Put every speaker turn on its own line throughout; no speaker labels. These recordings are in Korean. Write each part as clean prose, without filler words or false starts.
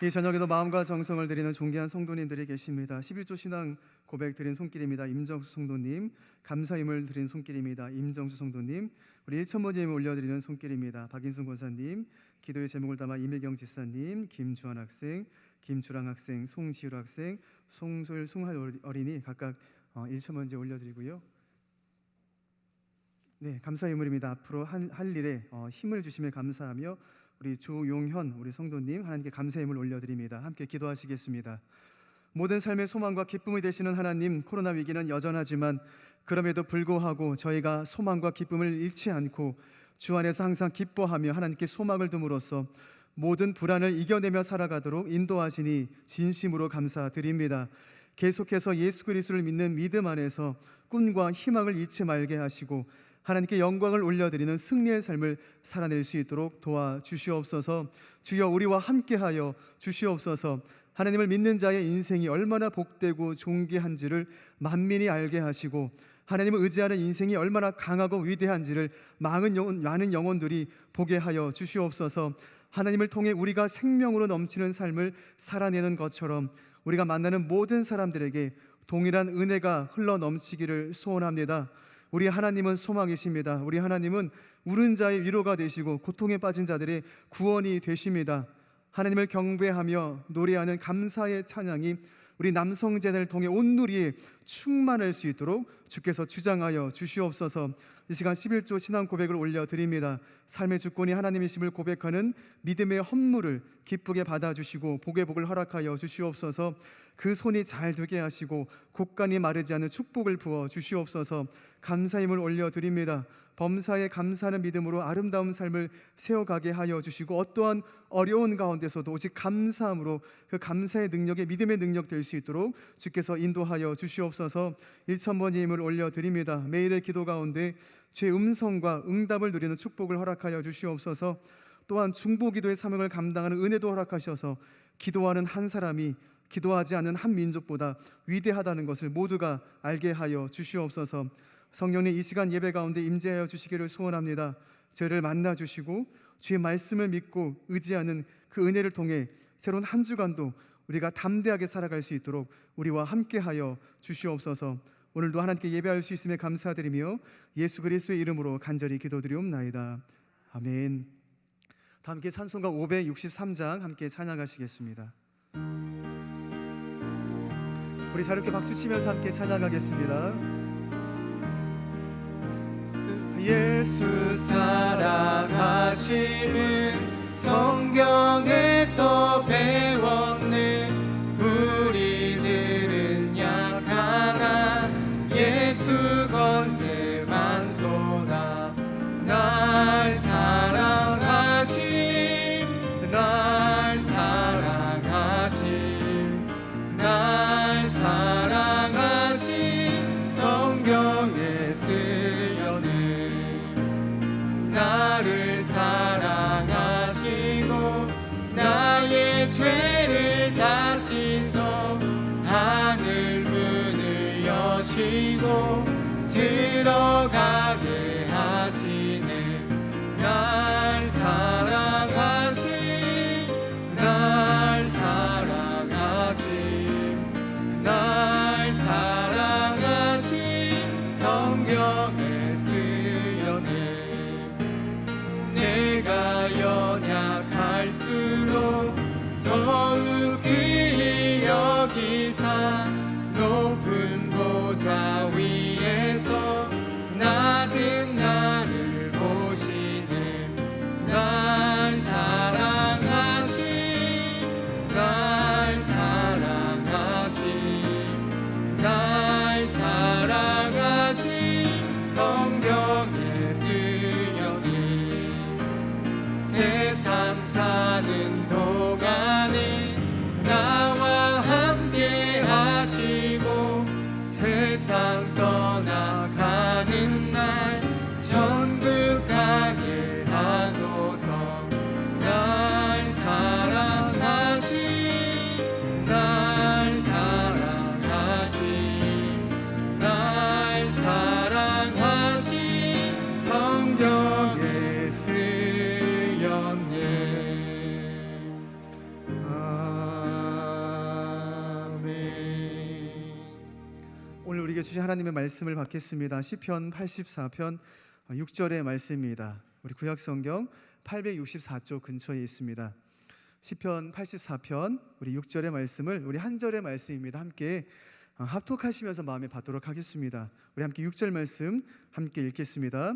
이 저녁에도 마음과 정성을 드리는 존귀한 성도님들이 계십니다. 11조 신앙 고백 드린 손길입니다. 임정수 성도님, 감사임을 드린 손길입니다. 임정수 성도님, 우리 1,000번째 힘을 올려드리는 손길입니다. 박인순 권사님, 기도의 제목을 담아 이매경 집사님, 김주환 학생, 김주랑 학생, 송시율 학생, 송솔, 송할 어린이 각각 1,000번째 올려드리고요. 네, 감사 의물입니다. 앞으로 할 일에 힘을 주심에 감사하며 우리 조용현 우리 성도님 하나님께 감사의 힘을 올려드립니다. 함께 기도하시겠습니다. 모든 삶의 소망과 기쁨이 되시는 하나님, 코로나 위기는 여전하지만 그럼에도 불구하고 저희가 소망과 기쁨을 잃지 않고 주 안에서 항상 기뻐하며 하나님께 소망을 둠으로써 모든 불안을 이겨내며 살아가도록 인도하시니 진심으로 감사드립니다. 계속해서 예수 그리스도를 믿는 믿음 안에서 꿈과 희망을 잊지 말게 하시고 하나님께 영광을 올려드리는 승리의 삶을 살아낼 수 있도록 도와주시옵소서. 주여, 우리와 함께하여 주시옵소서. 하나님을 믿는 자의 인생이 얼마나 복되고 존귀한지를 만민이 알게 하시고 하나님을 의지하는 인생이 얼마나 강하고 위대한지를 많은 영혼들이 보게 하여 주시옵소서. 하나님을 통해 우리가 생명으로 넘치는 삶을 살아내는 것처럼 우리가 만나는 모든 사람들에게 동일한 은혜가 흘러 넘치기를 소원합니다. 우리 하나님은 소망이십니다. 우리 하나님은 울은 자의 위로가 되시고 고통에 빠진 자들의 구원이 되십니다. 하나님을 경배하며 노래하는 감사의 찬양이 우리 남성재단을 통해 온 누리에 충만할 수 있도록 주께서 주장하여 주시옵소서. 이 시간 11조 신앙 고백을 올려드립니다. 삶의 주권이 하나님이심을 고백하는 믿음의 헌물을 기쁘게 받아주시고 복의 복을 허락하여 주시옵소서. 그 손이 잘 되게 하시고 곡간이 마르지 않은 축복을 부어 주시옵소서. 감사임을 올려드립니다. 범사에 감사하는 믿음으로 아름다운 삶을 세워가게 하여 주시고 어떠한 어려운 가운데서도 오직 감사함으로 그 감사의 능력에 믿음의 능력 될 수 있도록 주께서 인도하여 주시옵소서. 1,000번의 힘을 올려드립니다. 매일의 기도 가운데 주의 음성과 응답을 누리는 축복을 허락하여 주시옵소서. 또한 중보기도의 사명을 감당하는 은혜도 허락하셔서 기도하는 한 사람이 기도하지 않는 한 민족보다 위대하다는 것을 모두가 알게 하여 주시옵소서. 성령님, 이 시간 예배 가운데 임재하여 주시기를 소원합니다. 저희를 만나주시고 주의 말씀을 믿고 의지하는 그 은혜를 통해 새로운 한 주간도 우리가 담대하게 살아갈 수 있도록 우리와 함께하여 주시옵소서. 오늘도 하나님께 예배할 수 있음에 감사드리며 예수 그리스도의 이름으로 간절히 기도드리옵나이다. 아멘. 다 함께 찬송가 563장 함께 찬양하시겠습니다. 우리 자유롭게 박수치면서 함께 찬양하겠습니다.
예수 사랑하심은 성경에서 배웠네. 우리들은 약하나 예수 권세 많도다. 날 사랑하심, 날 사랑하심, 날 사랑하심 성경에 쓰여네. 나를 사랑하시고 나의 죄를 다시서 하늘 문을 여시고 들어가게 하시네. 날 사랑하심, 날 사랑하심, 날 사랑하심 성경에 쓰여네. 내가 연약할수록 더욱 귀히 여기사 높은 보좌 위에
우리에게 주신 하나님의 말씀을 받겠습니다. 시편 84편 6절의 말씀입니다. 우리 구약성경 864쪽 근처에 있습니다. 시편 84편 우리 6절의 말씀을 우리 한 절의 말씀입니다. 함께 합독하시면서 마음에 받도록 하겠습니다. 우리 함께 6절 말씀 함께 읽겠습니다.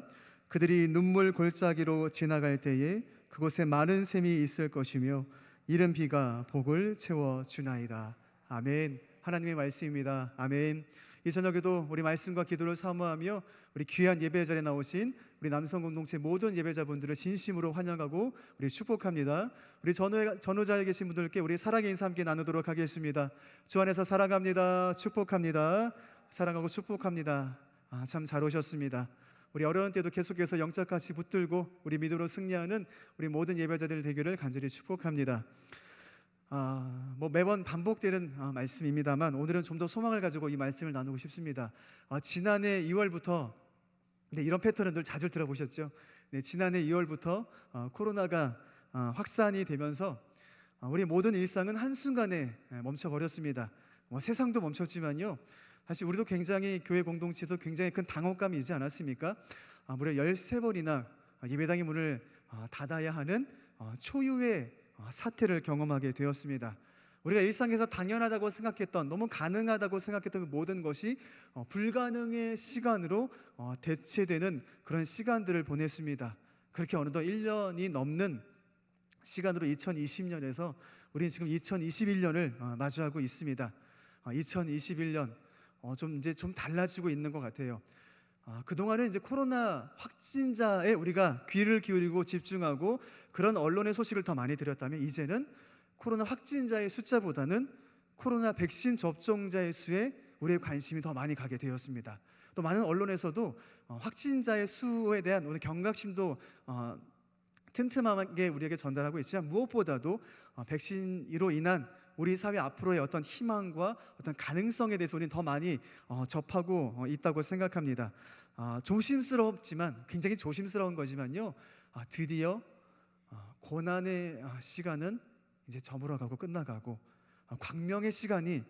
그들이 눈물 골짜기로 지나갈 때에 그곳에 많은 샘이 있을 것이며 이른 비가 복을 채워주나이다. 아멘. 하나님의 말씀입니다. 아멘. 이 저녁에도 우리 말씀과 기도를 사모하며 우리 귀한 예배 자리에 나오신 우리 남성 공동체 모든 예배자분들을 진심으로 환영하고 우리 축복합니다. 우리 전후자에 계신 분들께 우리 사랑의 인사 함께 나누도록 하겠습니다. 주 안에서 사랑합니다. 축복합니다. 사랑하고 축복합니다. 참 잘 오셨습니다. 우리 어려운 때도 계속해서 영적 가치 붙들고 우리 믿음으로 승리하는 우리 모든 예배자들 되기를 간절히 축복합니다. 매번 반복되는 말씀입니다만 오늘은 좀 더 소망을 가지고 이 말씀을 나누고 싶습니다. 지난해 2월부터 이런 패턴은 늘 자주 들어보셨죠? 지난해 2월부터 코로나가 확산이 되면서 우리 모든 일상은 한순간에 멈춰버렸습니다. 세상도 멈췄지만요, 사실 우리도 굉장히 교회 공동체도 굉장히 큰 당혹감이 있지 않았습니까? 무려 13번이나 예배당의 문을 닫아야 하는 초유의 사태를 경험하게 되었습니다. 우리가 일상에서 당연하다고 생각했던, 너무 가능하다고 생각했던 그 모든 것이 불가능의 시간으로 대체되는 그런 시간들을 보냈습니다. 그렇게 어느덧 1년이 넘는 시간으로 2020년에서 우리는 지금 2021년을 마주하고 있습니다. 2021년 좀 이제 좀 달라지고 있는 것 같아요. 그동안은 이제 코로나 확진자에 우리가 귀를 기울이고 집중하고 그런 언론의 소식을 더 많이 들었다면, 이제는 코로나 확진자의 숫자보다는 코로나 백신 접종자의 수에 우리의 관심이 더 많이 가게 되었습니다. 또 많은 언론에서도 확진자의 수에 대한 오늘 경각심도 틈틈하게 우리에게 전달하고 있지만, 무엇보다도 백신으로 인한 우리 사회 앞으로의 어떤 희망과 어떤 가능성에 대해서 우리는 더 많이 접하고 있다고 생각합니다. 조심스럽지만, 굉장히 조심스러운 거지만요, 드디어 고난의 시간은 이제 저물어가고 끝나가고 광명의 시간이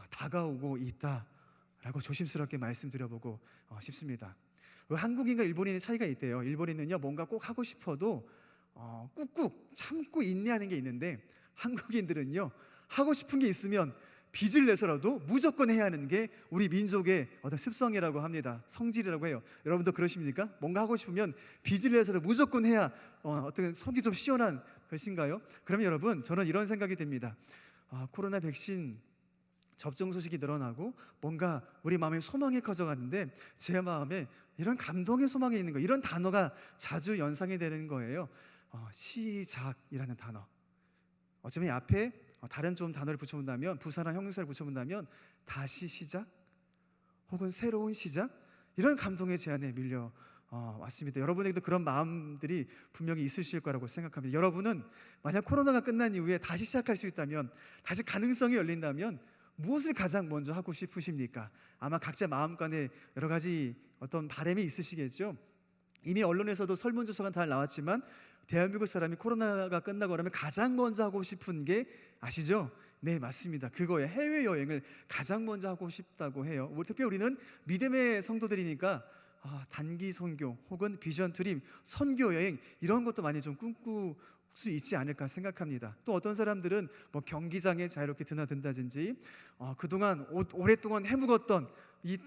다가오고 있다라고 조심스럽게 말씀드려보고 싶습니다. 한국인과 일본인의 차이가 있대요. 일본인은요, 뭔가 꼭 하고 싶어도 꾹꾹 참고 인내하는 게 있는데, 한국인들은요, 하고 싶은 게 있으면 빚을 내서라도 무조건 해야 하는 게 우리 민족의 어떤 습성이라고 합니다. 성질이라고 해요. 여러분도 그러십니까? 뭔가 하고 싶으면 빚을 내서라도 무조건 해야 어떤 속이 좀 시원한 것인가요? 그러면 여러분, 저는 이런 생각이 듭니다. 코로나 백신 접종 소식이 늘어나고 뭔가 우리 마음에 소망이 커져가는데, 제 마음에 이런 감동의 소망이 있는 거, 이런 단어가 자주 연상이 되는 거예요. 시작이라는 단어. 어쩌면 이 앞에 다른 좀 단어를 붙여본다면, 부사나 형용사를 붙여본다면 다시 시작, 혹은 새로운 시작, 이런 감동의 제안에 밀려 왔습니다. 여러분에게도 그런 마음들이 분명히 있으실 거라고 생각합니다. 여러분은 만약 코로나가 끝난 이후에 다시 시작할 수 있다면, 다시 가능성이 열린다면 무엇을 가장 먼저 하고 싶으십니까? 아마 각자 마음간에 여러 가지 어떤 바람이 있으시겠죠. 이미 언론에서도 설문조사가 잘 나왔지만, 대한민국 사람이 코로나가 끝나고 그러면 가장 먼저 하고 싶은 게 아시죠? 네, 맞습니다. 그거예요. 해외여행을 가장 먼저 하고 싶다고 해요. 특별히 우리는 믿음의 성도들이니까 단기 선교 혹은 비전 트립, 선교 여행, 이런 것도 많이 좀 꿈꿀 수 있지 않을까 생각합니다. 또 어떤 사람들은 경기장에 자유롭게 드나든다든지 그동안 오랫동안 해묵었던 이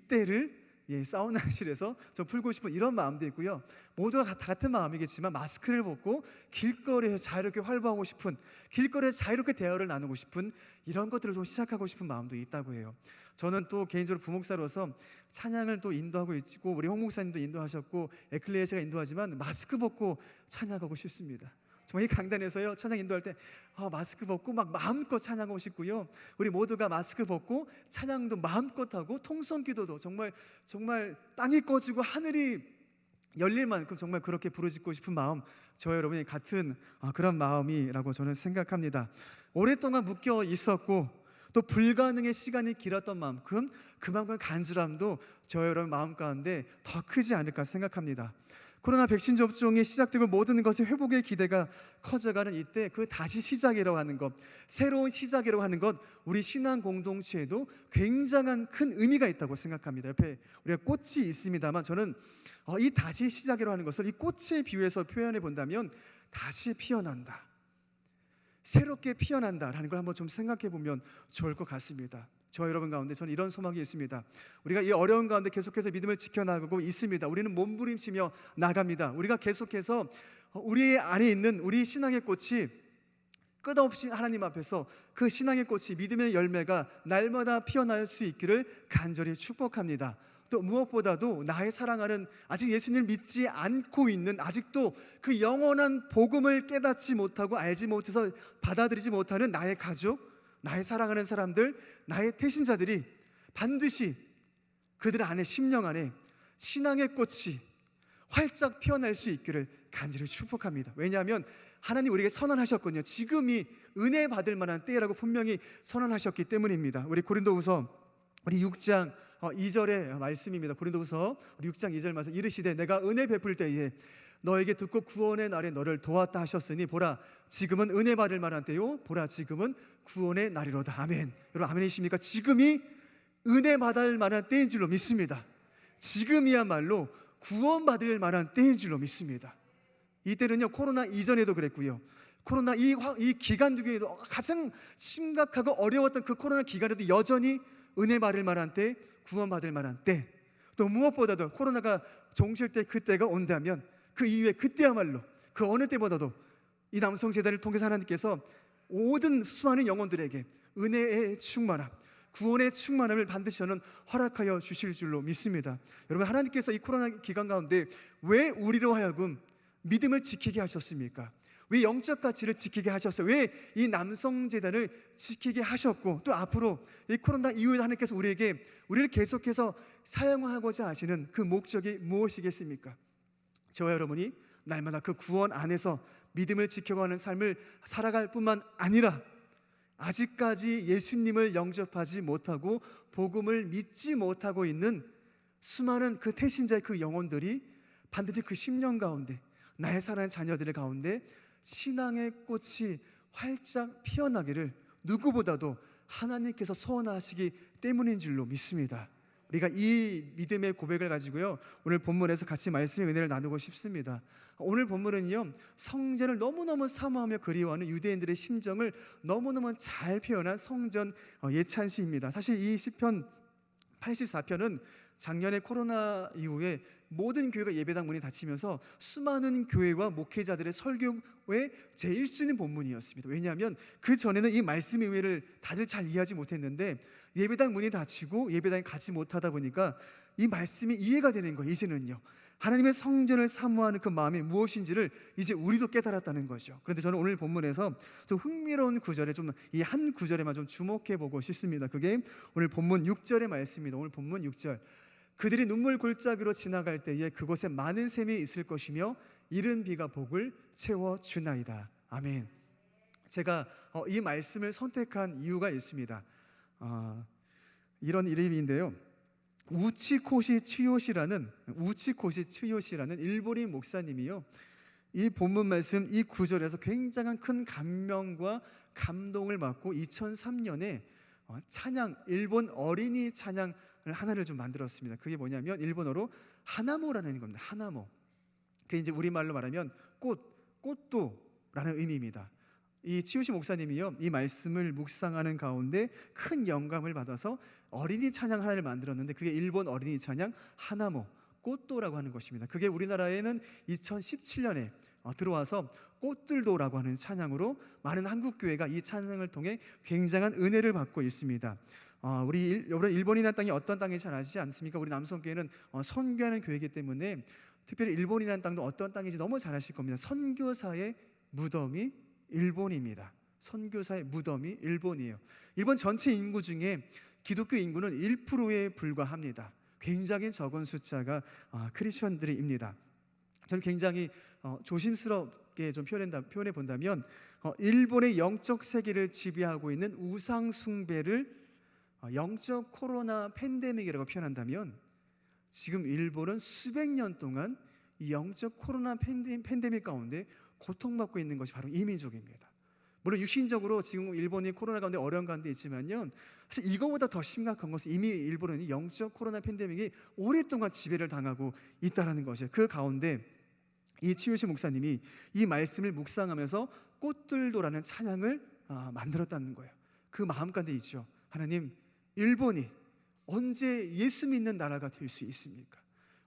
때를 사우나실에서 좀 풀고 싶은 이런 마음도 있고요. 모두가 같은 마음이겠지만, 마스크를 벗고 길거리에서 자유롭게 활보하고 싶은, 길거리에서 자유롭게 대화를 나누고 싶은 이런 것들을 좀 시작하고 싶은 마음도 있다고 해요. 저는 또 개인적으로 부목사로서 찬양을 또 인도하고 있고, 우리 홍 목사님도 인도하셨고 에클레시아가 인도하지만 마스크 벗고 찬양하고 싶습니다. 정말 이 강단에서요, 찬양 인도할 때 마스크 벗고 막 마음껏 찬양하고 싶고요, 우리 모두가 마스크 벗고 찬양도 마음껏 하고 통성기도도 정말 땅이 꺼지고 하늘이 열릴 만큼 정말 그렇게 부르짖고 싶은 마음, 저와 여러분이 같은 그런 마음이라고 저는 생각합니다. 오랫동안 묶여 있었고 또 불가능의 시간이 길었던 만큼 그만큼 간절함도 저와 여러분 마음 가운데 더 크지 않을까 생각합니다. 코로나 백신 접종이 시작되고 모든 것의 회복의 기대가 커져가는 이때 그 다시 시작이라고 하는 것, 새로운 시작이라고 하는 것, 우리 신앙 공동체에도 굉장한 큰 의미가 있다고 생각합니다. 옆에 우리가 꽃이 있습니다만 저는 이 다시 시작이라고 하는 것을 이 꽃에 비유해서 표현해 본다면 다시 피어난다, 새롭게 피어난다라는 걸 한번 좀 생각해 보면 좋을 것 같습니다. 저 여러분 가운데 저는 이런 소망이 있습니다. 우리가 이 어려운 가운데 계속해서 믿음을 지켜나가고 있습니다. 우리는 몸부림치며 나갑니다. 우리가 계속해서 우리 안에 있는 우리 신앙의 꽃이 끝없이 하나님 앞에서 그 신앙의 꽃이 믿음의 열매가 날마다 피어날 수 있기를 간절히 축복합니다. 또 무엇보다도 나의 사랑하는, 아직 예수님을 믿지 않고 있는, 아직도 그 영원한 복음을 깨닫지 못하고 알지 못해서 받아들이지 못하는 나의 가족, 나의 사랑하는 사람들, 나의 태신자들이 반드시 그들 안에, 심령 안에 신앙의 꽃이 활짝 피어날 수 있기를 간절히 축복합니다. 왜냐하면 하나님 우리에게 선언하셨거든요. 지금이 은혜 받을 만한 때라고 분명히 선언하셨기 때문입니다. 우리 고린도후서 우리 6장 2절의 말씀입니다. 고린도후서 6장 2절 말씀, 이르시되 내가 은혜 베풀 때에 너에게 듣고 구원의 날에 너를 도왔다 하셨으니 보라 지금은 은혜 받을 만한 때요, 보라 지금은 구원의 날이로다. 아멘. 여러분 아멘이십니까? 지금이 은혜 받을 만한 때인 줄로 믿습니다. 지금이야말로 구원받을 만한 때인 줄로 믿습니다. 이때는요, 코로나 이전에도 그랬고요, 코로나 이 기간 중에도 가장 심각하고 어려웠던 그 코로나 기간에도 여전히 은혜 받을 만한 때, 구원받을 만한 때, 또 무엇보다도 코로나가 종실 때 그때가 온다면 그 이후에 그때야말로 그 어느 때보다도 이 남성재단을 통해서 하나님께서 모든 수많은 영혼들에게 은혜의 충만함, 구원의 충만함을 반드시 저는 허락하여 주실 줄로 믿습니다. 여러분, 하나님께서 이 코로나 기간 가운데 왜 우리로 하여금 믿음을 지키게 하셨습니까? 왜 영적 가치를 지키게 하셨어요? 왜 이 남성재단을 지키게 하셨고, 또 앞으로 이 코로나 이후에 하나님께서 우리를 계속해서 사용하고자 하시는 그 목적이 무엇이겠습니까? 저와 여러분이 날마다 그 구원 안에서 믿음을 지켜가는 삶을 살아갈 뿐만 아니라 아직까지 예수님을 영접하지 못하고 복음을 믿지 못하고 있는 수많은 그 태신자의 그 영혼들이 반드시 그 심령 가운데, 나의 사랑하는 자녀들의 가운데 신앙의 꽃이 활짝 피어나기를 누구보다도 하나님께서 소원하시기 때문인 줄로 믿습니다. 우리가 이 믿음의 고백을 가지고요, 오늘 본문에서 같이 말씀의 은혜를 나누고 싶습니다. 오늘 본문은요, 성전을 너무너무 사모하며 그리워하는 유대인들의 심정을 너무너무 잘 표현한 성전 예찬시입니다. 사실 이 시편 84편은 작년에 코로나 이후에 모든 교회가 예배당 문이 닫히면서 수많은 교회와 목회자들의 설교의 제일 쓰는 본문이었습니다. 왜냐하면 그 전에는 이 말씀의 의미를 다들 잘 이해하지 못했는데 예배당 문이 닫히고 예배당에 가지 못하다 보니까 이 말씀이 이해가 되는 거예요. 이제는요, 하나님의 성전을 사모하는 그 마음이 무엇인지를 이제 우리도 깨달았다는 거죠. 그런데 저는 오늘 본문에서 좀 흥미로운 구절에, 좀 이 한 구절에만 좀 주목해 보고 싶습니다. 그게 오늘 본문 6절의 말씀입니다. 오늘 본문 6절, 그들이 눈물 골짜기로 지나갈 때에 그곳에 많은 샘이 있을 것이며 이른 비가 복을 채워주나이다. 아멘. 제가 이 말씀을 선택한 이유가 있습니다. 이런 이름인데요, 우치코시 츠요시라는 일본인 목사님이요, 이 본문 말씀 이 구절에서 굉장한 큰 감명과 감동을 받고 2003년에 찬양, 일본 어린이 찬양을 하나를 좀 만들었습니다. 그게 뭐냐면 일본어로 하나모라는 겁니다. 하나모. 그게 이제 우리말로 말하면 꽃도라는 의미입니다. 이 치요시 목사님이요, 이 말씀을 묵상하는 가운데 큰 영감을 받아서 어린이 찬양 하나를 만들었는데 그게 일본 어린이 찬양 하나모, 꽃도라고 하는 것입니다. 그게 우리나라에는 2017년에 들어와서 꽃들도라고 하는 찬양으로 많은 한국 교회가 이 찬양을 통해 굉장한 은혜를 받고 있습니다. 우리 일본이라는 땅이 어떤 땅인지 잘 아시지 않습니까? 우리 남성교회는 선교하는 교회이기 때문에 특별히 일본이라는 땅도 어떤 땅인지 너무 잘 아실 겁니다. 선교사의 무덤이 일본입니다. 선교사의 무덤이 일본이에요. 일본 전체 인구 중에 기독교 인구는 1%에 불과합니다. 굉장히 적은 숫자가 크리스천들입니다. 저는 굉장히 조심스럽게 좀 표현해 본다면 일본의 영적 세계를 지배하고 있는 우상 숭배를 영적 코로나 팬데믹이라고 표현한다면 지금 일본은 수백 년 동안 이 영적 코로나 팬데믹 가운데 고통받고 있는 것이 바로 이 민족입니다. 물론 육신적으로 지금 일본이 코로나 가운데 어려운 가운데 있지만요, 사실 이거보다 더 심각한 것은 이미 일본은 영적 코로나 팬데믹이 오랫동안 지배를 당하고 있다는 것이에요. 그 가운데 이 치유시 목사님이 이 말씀을 묵상하면서 꽃들도라는 찬양을 만들었다는 거예요. 그 마음 가운데 있죠. 하나님, 일본이 언제 예수 믿는 나라가 될 수 있습니까?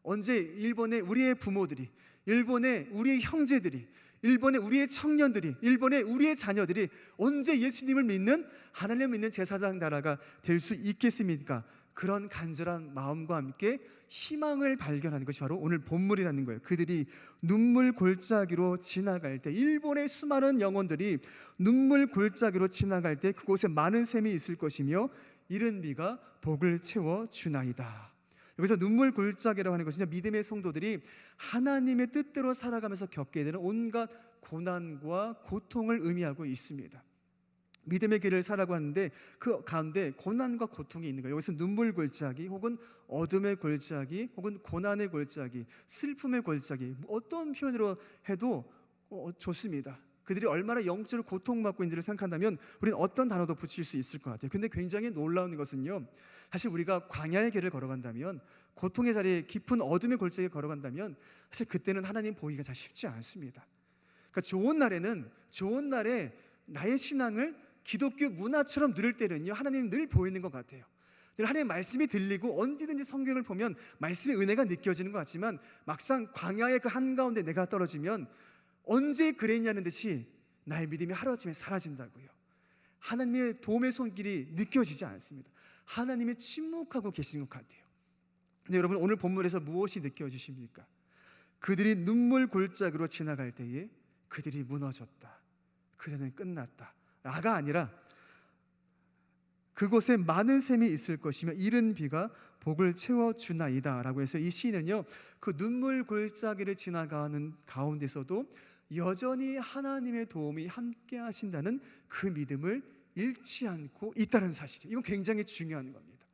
언제 일본의 우리의 부모들이, 일본의 우리의 형제들이, 일본의 우리의 청년들이, 일본의 우리의 자녀들이 언제 예수님을 믿는, 하나님을 믿는 제사장 나라가 될 수 있겠습니까? 그런 간절한 마음과 함께 희망을 발견하는 것이 바로 오늘 본문이라는 거예요. 그들이 눈물 골짜기로 지나갈 때, 일본의 수많은 영혼들이 눈물 골짜기로 지나갈 때 그곳에 많은 샘이 있을 것이며 이른 비가 복을 채워 주나이다. 여기서 눈물 골짜기라고 하는 것은 믿음의 성도들이 하나님의 뜻대로 살아가면서 겪게 되는 온갖 고난과 고통을 의미하고 있습니다. 믿음의 길을 살아가고 하는데 그 가운데 고난과 고통이 있는 거예요. 여기서 눈물 골짜기 혹은 어둠의 골짜기 혹은 고난의 골짜기, 슬픔의 골짜기, 어떤 표현으로 해도 좋습니다. 그들이 얼마나 영적으로 고통받고 있는지를 생각한다면 우리는 어떤 단어도 붙일 수 있을 것 같아요. 근데 굉장히 놀라운 것은요, 사실 우리가 광야의 길을 걸어간다면, 고통의 자리에 깊은 어둠의 골짜기에 걸어간다면 사실 그때는 하나님 보기가 잘 쉽지 않습니다. 그러니까 좋은 날에 나의 신앙을 기독교 문화처럼 누릴 때는요, 하나님 늘 보이는 것 같아요. 늘 하나님의 말씀이 들리고 언제든지 성경을 보면 말씀의 은혜가 느껴지는 것 같지만 막상 광야의 그 한가운데 내가 떨어지면 언제 그랬냐는 듯이 나의 믿음이 하루아침에 사라진다고요. 하나님의 도움의 손길이 느껴지지 않습니다. 하나님이 침묵하고 계신 것 같아요. 근데 여러분, 오늘 본문에서 무엇이 느껴지십니까? 그들이 눈물 골짜기로 지나갈 때에 그들이 무너졌다, 그들은 끝났다, 나가 아니라 그곳에 많은 샘이 있을 것이며 이른 비가 복을 채워주나이다 라고 해서 이 시는요, 그 눈물 골짜기를 지나가는 가운데서도 여전히 하나님의 도움이 함께 하신다는 그 믿음을 잃지 않고 있다는 사실이에요. 이건 굉장히 중요한 겁니다.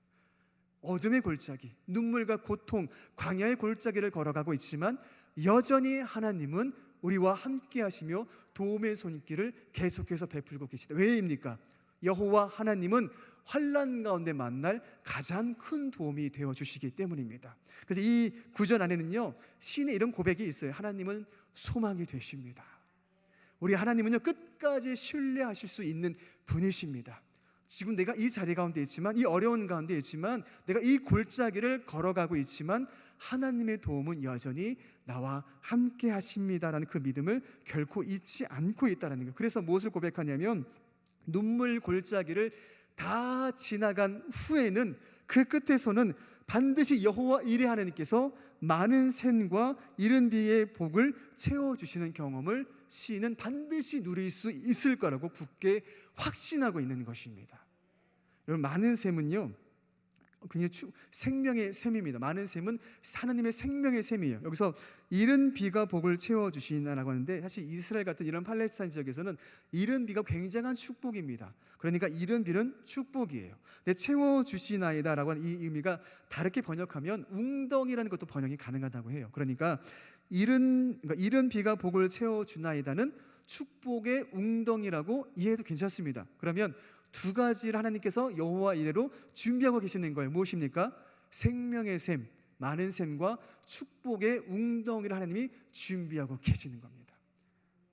어둠의 골짜기, 눈물과 고통, 광야의 골짜기를 걸어가고 있지만 여전히 하나님은 우리와 함께 하시며 도움의 손길을 계속해서 베풀고 계시다. 왜입니까? 여호와 하나님은 환난 가운데 만날 가장 큰 도움이 되어 주시기 때문입니다. 그래서 이 구절 안에는요, 시인의 이런 고백이 있어요. 하나님은 소망이 되십니다. 우리 하나님은요, 끝까지 신뢰하실 수 있는 분이십니다. 지금 내가 이 자리 가운데 있지만, 이 어려운 가운데 있지만, 내가 이 골짜기를 걸어가고 있지만 하나님의 도움은 여전히 나와 함께 하십니다라는 그 믿음을 결코 잊지 않고 있다는 거예요. 그래서 무엇을 고백하냐면, 눈물 골짜기를 다 지나간 후에는 그 끝에서는 반드시 여호와 이레 하나님께서 많은 샘과 이른 비의 복을 채워주시는 경험을 시인은 반드시 누릴 수 있을 거라고 굳게 확신하고 있는 것입니다. 여러분, 많은 샘은요, 그냥 생명의 샘입니다. 많은 샘은 하나님의 생명의 샘이에요. 여기서 이른 비가 복을 채워주시나라고 하는데, 사실 이스라엘 같은 이런 팔레스타인 지역에서는 이른 비가 굉장한 축복입니다. 그러니까 이른 비는 축복이에요. 근데 채워주시나이다라고 하는 이 의미가 다르게 번역하면 웅덩이라는 것도 번역이 가능하다고 해요. 그러니까 이른 비가 복을 채워주나이다는 축복의 웅덩이라고 이해해도 괜찮습니다. 그러면 두 가지를 하나님께서 여호와 이레로 준비하고 계시는 거예요. 무엇입니까? 생명의 샘, 많은 샘과 축복의 웅덩이를 하나님이 준비하고 계시는 겁니다.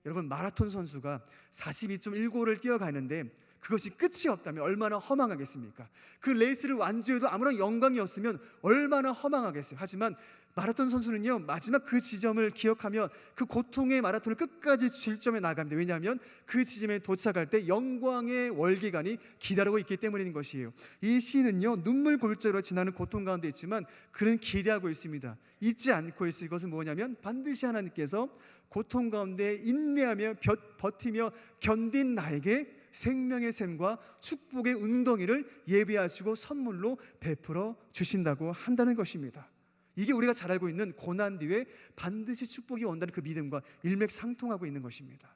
여러분, 마라톤 선수가 42.195를 뛰어가는데 그것이 끝이 없다면 얼마나 허망하겠습니까? 그 레이스를 완주해도 아무런 영광이었으면 얼마나 허망하겠어요. 하지만 마라톤 선수는요, 마지막 그 지점을 기억하며 그 고통의 마라톤을 끝까지 질점에 나갑니다. 왜냐하면 그 지점에 도착할 때 영광의 월기관이 기다리고 있기 때문인 것이에요. 이 시인은요, 눈물 골짜기로 지나는 고통 가운데 있지만 그는 기대하고 있습니다. 잊지 않고 있을 것은 뭐냐면, 반드시 하나님께서 고통 가운데 인내하며 버티며 견딘 나에게 생명의 샘과 축복의 웅덩이를 예비하시고 선물로 베풀어 주신다고 한다는 것입니다. 이게 우리가 잘 알고 있는 고난 뒤에 반드시 축복이 온다는 그 믿음과 일맥상통하고 있는 것입니다.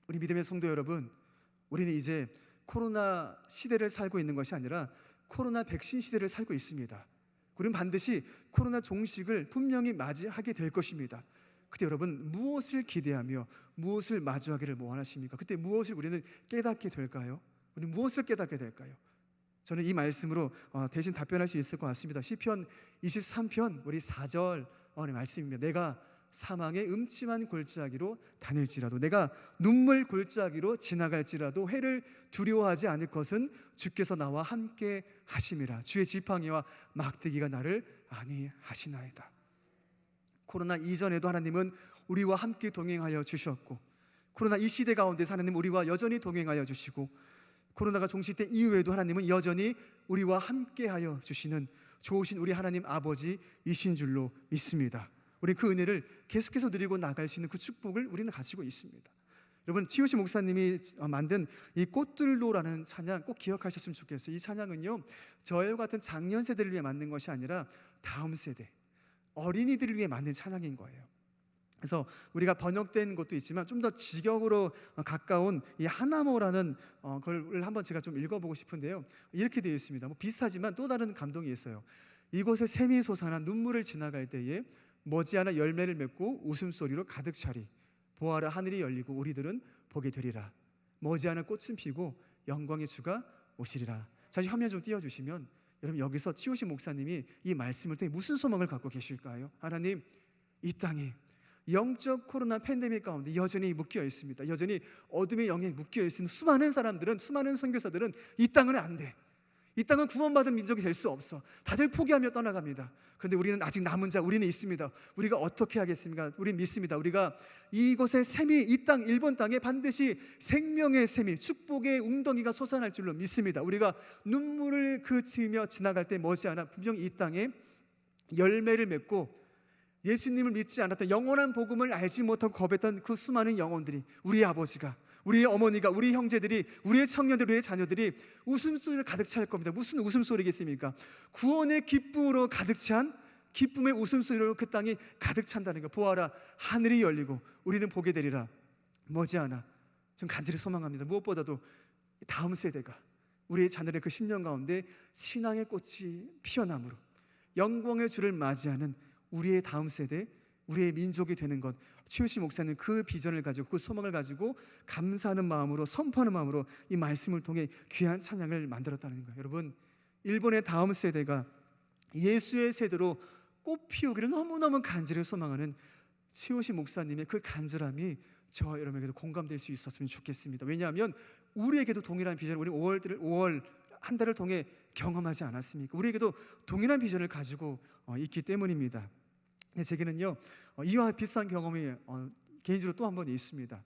우리 믿음의 성도 여러분, 우리는 이제 코로나 시대를 살고 있는 것이 아니라 코로나 백신 시대를 살고 있습니다. 우리는 반드시 코로나 종식을 분명히 맞이하게 될 것입니다. 그때 여러분 무엇을 기대하며 무엇을 마주하기를 원하십니까? 그때 무엇을 우리는 깨닫게 될까요? 우리 무엇을 깨닫게 될까요? 저는 이 말씀으로 대신 답변할 수 있을 것 같습니다. 시편 23편 우리 4절의 말씀입니다. 내가 사망의 음침한 골짜기로 다닐지라도, 내가 눈물 골짜기로 지나갈지라도 해를 두려워하지 않을 것은 주께서 나와 함께 하심이라. 주의 지팡이와 막대기가 나를 안위하시나이다. 코로나 이전에도 하나님은 우리와 함께 동행하여 주셨고, 코로나 이 시대 가운데서 하나님 우리와 여전히 동행하여 주시고, 코로나가 종식된 이후에도 하나님은 여전히 우리와 함께하여 주시는 좋으신 우리 하나님 아버지이신 줄로 믿습니다. 우리 그 은혜를 계속해서 누리고 나갈 수 있는 그 축복을 우리는 가지고 있습니다. 여러분, TOC 목사님이 만든 이 꽃들로라는 찬양 꼭 기억하셨으면 좋겠어요. 이 찬양은요, 저와 같은 장년 세대를 위해 만든 것이 아니라 다음 세대, 어린이들을 위해 만든 찬양인 거예요. 그래서 우리가 번역된 것도 있지만 좀 더 직역으로 가까운 이 하나모라는 걸 한번 제가 좀 읽어보고 싶은데요. 이렇게 되어 있습니다. 뭐 비슷하지만 또 다른 감동이 있어요. 이곳에 샘이 솟아나 눈물을 지나갈 때에 머지않아 열매를 맺고 웃음소리로 가득 차리. 보아라, 하늘이 열리고 우리들은 보게 되리라. 머지않아 꽃은 피고 영광의 주가 오시리라. 자, 화면 좀 띄워주시면, 여러분 여기서 TOC 목사님이 이 말씀을 통해 무슨 소망을 갖고 계실까요? 하나님, 이 땅이 영적 코로나 팬데믹 가운데 여전히 묶여 있습니다. 여전히 어둠의 영에 묶여 있는 수많은 사람들은, 수많은 선교사들은 이 땅은 안 돼, 이 땅은 구원받은 민족이 될 수 없어, 다들 포기하며 떠나갑니다. 그런데 우리는 아직 남은 자, 우리는 있습니다. 우리가 어떻게 하겠습니까? 우리는 믿습니다. 우리가 이곳에 샘이, 이 땅 일본 땅에 반드시 생명의 샘이, 축복의 웅덩이가 솟아날 줄로 믿습니다. 우리가 눈물을 그치며 지나갈 때 머지않아 분명히 이 땅에 열매를 맺고 예수님을 믿지 않았던, 영원한 복음을 알지 못하고 겁했던 그 수많은 영혼들이, 우리의 아버지가, 우리의 어머니가, 우리 형제들이, 우리의 청년들, 우리의 자녀들이 웃음소리를 가득 찰 겁니다. 무슨 웃음소리겠습니까? 구원의 기쁨으로 가득 찬, 기쁨의 웃음소리로 그 땅이 가득 찬다는 것. 보아라, 하늘이 열리고 우리는 보게 되리라. 머지않아 좀 간절히 소망합니다. 무엇보다도 다음 세대가 우리의 자녀의 그 10년 가운데 신앙의 꽃이 피어남으로 영광의 주를 맞이하는 우리의 다음 세대, 우리의 민족이 되는 것, TOC 목사님 그 비전을 가지고, 그 소망을 가지고 감사하는 마음으로, 선포하는 마음으로 이 말씀을 통해 귀한 찬양을 만들었다는 거예요. 여러분, 일본의 다음 세대가 예수의 세대로 꽃 피우기를 너무너무 간절히 소망하는 TOC 목사님의 그 간절함이 저와 여러분에게도 공감될 수 있었으면 좋겠습니다. 왜냐하면 우리에게도 동일한 비전을 우리 5월 한 달을 통해 경험하지 않았습니까? 우리에게도 동일한 비전을 가지고 있기 때문입니다. 제게는요, 이와 비슷한 경험이 개인적으로 또 한 번 있습니다.